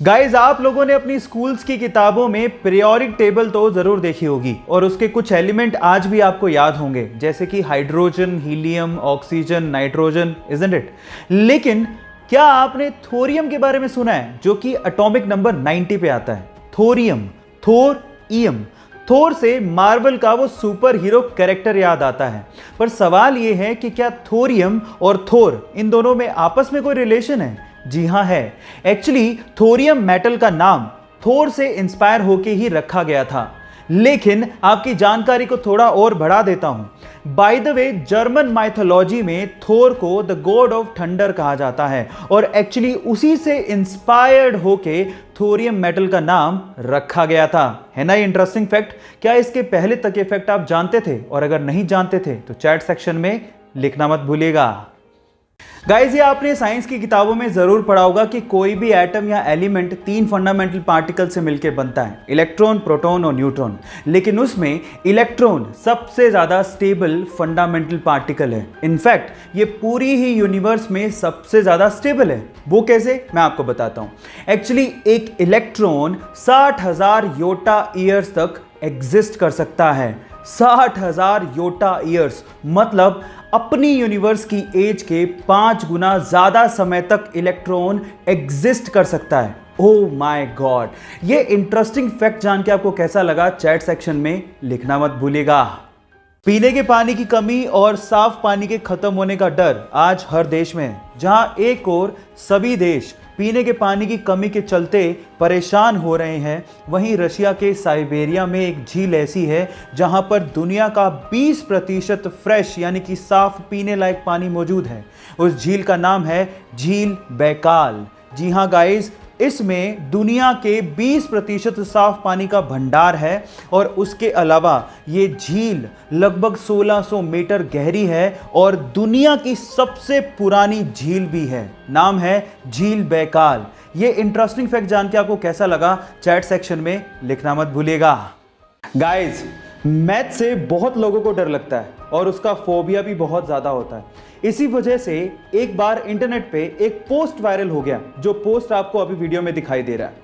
Guys, आप लोगों ने अपनी स्कूल्स की किताबों में पीरियोडिक टेबल तो जरूर देखी होगी और उसके कुछ एलिमेंट आज भी आपको याद होंगे, जैसे कि hydrogen, helium, oxygen, nitrogen, isn't it. लेकिन क्या आपने थोरियम के बारे में सुना है, जो कि एटॉमिक नंबर 90 पे आता है? थोरियम, थोर ईयम। थोर से मार्वल का वो सुपर हीरो कैरेक्टर याद आता है, पर सवाल ये है कि क्या थोरियम और थोर इन दोनों में आपस में कोई रिलेशन है? जी हां, है। एक्चुअली थोरियम मेटल का नाम थोर से इंस्पायर होके ही रखा गया था। लेकिन आपकी जानकारी को थोड़ा और बढ़ा देता हूं। By the way, German mythology में थोर को द गॉड ऑफ थंडर कहा जाता है और एक्चुअली उसी से इंस्पायर्ड होके थोरियम मेटल का नाम रखा गया था। है ना ये इंटरेस्टिंग फैक्ट? क्या इसके पहले तक ये फैक्ट आप जानते थे? और अगर नहीं जानते थे तो चैट सेक्शन में लिखना मत भूलिएगा। गाइस, ये आपने साइंस की किताबों में जरूर पढ़ा होगा कि कोई भी एटम या एलिमेंट 3 फंडामेंटल पार्टिकल से मिलकर बनता है, इलेक्ट्रॉन, प्रोटॉन और न्यूट्रॉन। लेकिन उसमें इलेक्ट्रॉन सबसे ज्यादा स्टेबल फंडामेंटल पार्टिकल है। इनफैक्ट ये पूरी ही यूनिवर्स में सबसे ज्यादा स्टेबल है। वो कैसे, मैं आपको बताता हूं। एक्चुअली एक इलेक्ट्रॉन 60,000 योटा ईयर्स तक एग्जिस्ट कर सकता है। 60,000 योटा ईयर्स मतलब अपनी यूनिवर्स की एज के 5 गुना ज्यादा समय तक इलेक्ट्रॉन एग्जिस्ट कर सकता है। Oh my God! ये इंटरेस्टिंग फैक्ट जान के आपको कैसा लगा, चैट सेक्शन में लिखना मत भूलिएगा। पीने के पानी की कमी और साफ पानी के खत्म होने का डर आज हर देश में है। जहां एक और सभी देश पीने के पानी की कमी के चलते परेशान हो रहे हैं, वहीं रशिया के साइबेरिया में एक झील ऐसी है जहां पर दुनिया का 20% फ्रेश यानी कि साफ पीने लायक पानी मौजूद है। उस झील का नाम है झील बैकाल। जी हाँ गाइस, इसमें दुनिया के 20% साफ पानी का भंडार है और उसके अलावा ये झील लगभग 1600 मीटर गहरी है और दुनिया की सबसे पुरानी झील भी है। नाम है झील बैकाल। ये इंटरेस्टिंग फैक्ट जान के आपको कैसा लगा, चैट सेक्शन में लिखना मत भूलिएगा। गाइस, मैथ से बहुत लोगों को डर लगता है और उसका फोबिया भी बहुत ज्यादा होता है। इसी वजह से एक बार इंटरनेट पे एक पोस्ट वायरल हो गया, जो पोस्ट आपको अभी वीडियो में दिखाई दे रहा है।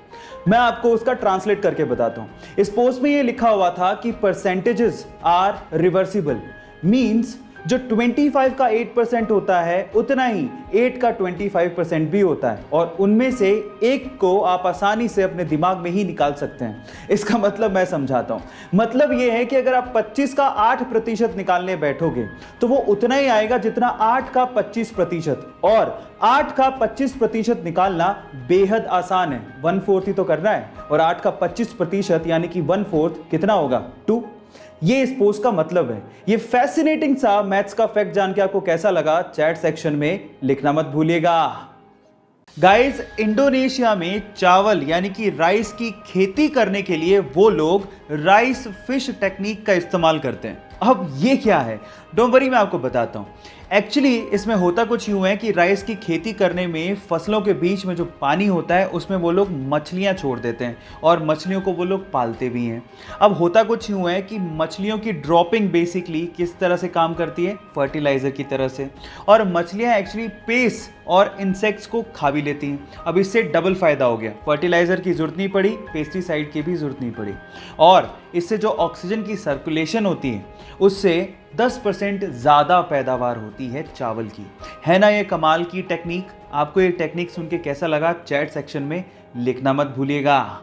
मैं आपको उसका ट्रांसलेट करके बताता हूं। इस पोस्ट में ये लिखा हुआ था कि परसेंटेजेस आर रिवर्सिबल, मींस जो 25 का 8% होता है उतना ही 8 का 25% भी होता है और उनमें से एक को आप आसानी से अपने दिमाग में ही निकाल सकते हैं। इसका मतलब मैं समझाता हूं। मतलब यह है कि अगर आप 25 का 8% निकालने बैठोगे तो वो उतना ही आएगा जितना 8 का 25%, और 8 का 25% निकालना बेहद आसान है। 1/4 ही तो करना है और 8 का 25% यानी कि 1/4 कितना होगा? 2। ये इस पोस्ट का मतलब है। ये फैसिनेटिंग सा मैथ्स का फैक्ट जान के आपको कैसा लगा, चैट सेक्शन में लिखना मत भूलिएगा। गाइस, इंडोनेशिया में चावल यानी कि राइस की खेती करने के लिए वो लोग राइस फिश टेक्निक का इस्तेमाल करते हैं। अब ये क्या है, डोंट वरी, मैं आपको बताता हूँ। एक्चुअली इसमें होता कुछ यूं है कि राइस की खेती करने में फसलों के बीच में जो पानी होता है उसमें वो लोग मछलियां छोड़ देते हैं और मछलियों को वो लोग पालते भी हैं। अब होता कुछ यूं है कि मछलियों की ड्रॉपिंग बेसिकली किस तरह से काम करती है, फर्टिलाइजर की तरह से, और मछलियां एक्चुअली पेस्ट और इंसेक्ट्स को खा भी लेती हैं। अब इससे डबल फायदा हो गया, फर्टिलाइजर की जरूरत नहीं पड़ी, पेस्टिसाइड की भी जरूरत नहीं पड़ी, और इससे जो ऑक्सीजन की सर्कुलेशन होती है उससे 10% ज़्यादा पैदावार होती है चावल की। है ना ये कमाल की टेक्निक? आपको ये टेक्निक सुन के कैसा लगा, चैट सेक्शन में लिखना मत भूलिएगा।